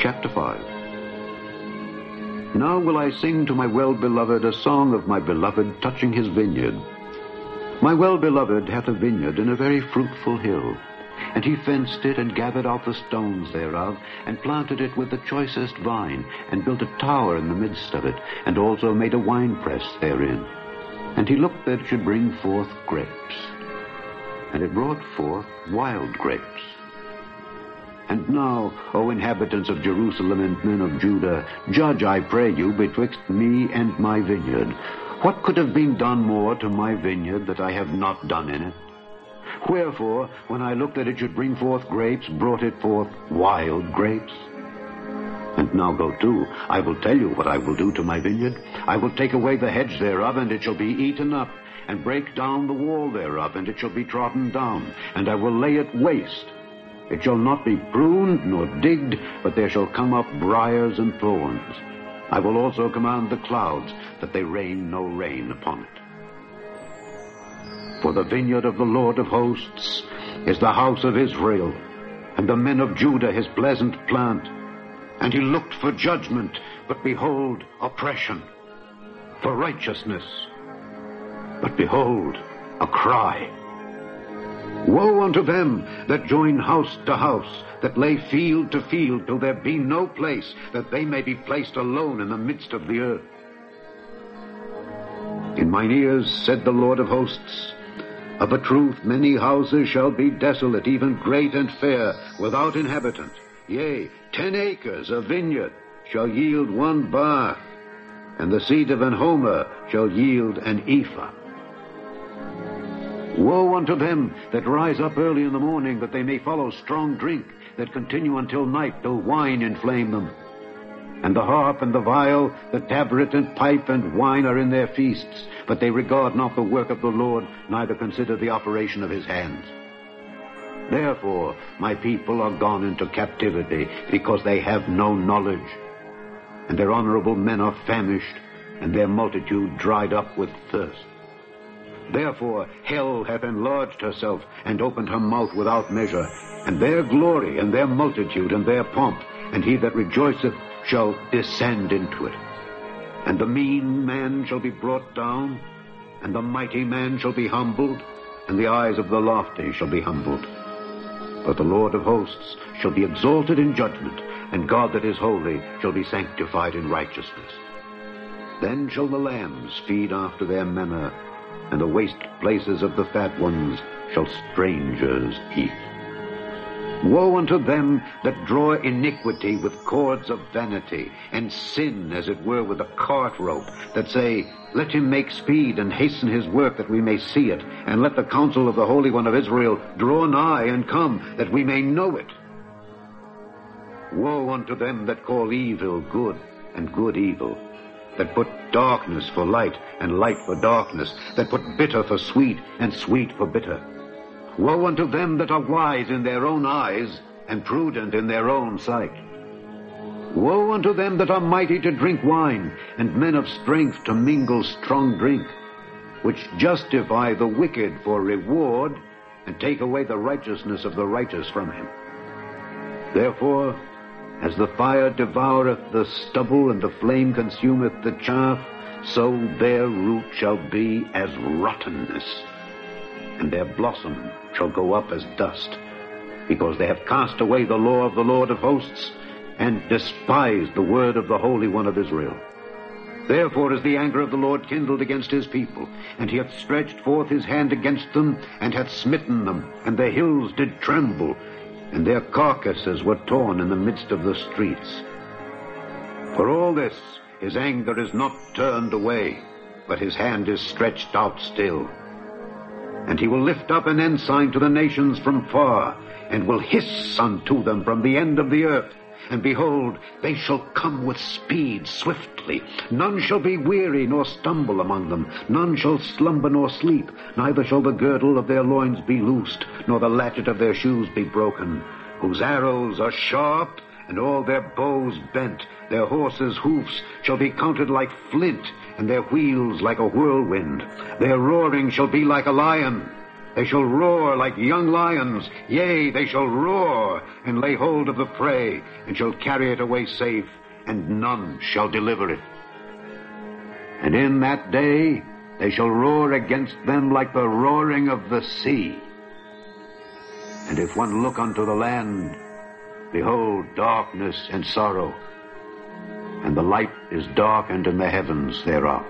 Chapter 5. Now will I sing to my well-beloved a song of my beloved touching his vineyard. My well-beloved hath a vineyard in a very fruitful hill, and he fenced it, and gathered out the stones thereof, and planted it with the choicest vine, and built a tower in the midst of it, and also made a winepress therein. And he looked that it should bring forth grapes. And it brought forth wild grapes. And now, O inhabitants of Jerusalem and men of Judah, judge, I pray you, betwixt me and my vineyard. What could have been done more to my vineyard that I have not done in it? Wherefore, when I looked that it should bring forth grapes, brought it forth wild grapes? And now go to, I will tell you what I will do to my vineyard. I will take away the hedge thereof, and it shall be eaten up, and break down the wall thereof, and it shall be trodden down, and I will lay it waste. It shall not be pruned nor digged, but there shall come up briars and thorns. I will also command the clouds, that they rain no rain upon it. For the vineyard of the Lord of hosts is the house of Israel, and the men of Judah his pleasant plant. And he looked for judgment, but behold, oppression, for righteousness, but behold, a cry. Woe unto them that join house to house, that lay field to field, till there be no place, that they may be placed alone in the midst of the earth. In mine ears, said the Lord of hosts, of a truth many houses shall be desolate, even great and fair, without inhabitant. Yea, 10 acres of vineyard shall yield 1 bath, and the seed of an homer shall yield an ephah. Woe unto them that rise up early in the morning, that they may follow strong drink, that continue until night, till wine inflame them. And the harp and the viol, the tabret and pipe and wine are in their feasts, but they regard not the work of the Lord, neither consider the operation of his hands. Therefore my people are gone into captivity, because they have no knowledge. And their honorable men are famished, and their multitude dried up with thirst. Therefore hell hath enlarged herself, and opened her mouth without measure, and their glory, and their multitude, and their pomp, and he that rejoiceth shall descend into it. And the mean man shall be brought down, and the mighty man shall be humbled, and the eyes of the lofty shall be humbled. But the Lord of hosts shall be exalted in judgment, and God that is holy shall be sanctified in righteousness. Then shall the lambs feed after their manner, and the waste places of the fat ones shall strangers eat. Woe unto them that draw iniquity with cords of vanity, and sin, as it were, with a cart rope, that say, Let him make speed, and hasten his work, that we may see it, and let the counsel of the Holy One of Israel draw nigh and come, that we may know it. Woe unto them that call evil good, and good evil, that put darkness for light, and light for darkness, that put bitter for sweet, and sweet for bitter. Woe unto them that are wise in their own eyes, and prudent in their own sight. Woe unto them that are mighty to drink wine, and men of strength to mingle strong drink, which justify the wicked for reward, and take away the righteousness of the righteous from him. Therefore, as the fire devoureth the stubble, and the flame consumeth the chaff, so their root shall be as rottenness, and their blossom shall go up as dust, because they have cast away the law of the Lord of hosts, and despised the word of the Holy One of Israel. Therefore is the anger of the Lord kindled against his people, and he hath stretched forth his hand against them, and hath smitten them, and the hills did tremble, and their carcasses were torn in the midst of the streets. For all this, his anger is not turned away, but his hand is stretched out still. And he will lift up an ensign to the nations from far, and will hiss unto them from the end of the earth. And behold, they shall come with speed swiftly. None shall be weary nor stumble among them. None shall slumber nor sleep. Neither shall the girdle of their loins be loosed, nor the latchet of their shoes be broken. Whose arrows are sharp, and all their bows bent. Their horses' hoofs shall be counted like flint, and their wheels like a whirlwind. Their roaring shall be like a lion. They shall roar like young lions. Yea, they shall roar, and lay hold of the prey, and shall carry it away safe, and none shall deliver it. And in that day they shall roar against them like the roaring of the sea. And if one look unto the land, behold darkness and sorrow, and the light is darkened in the heavens thereof.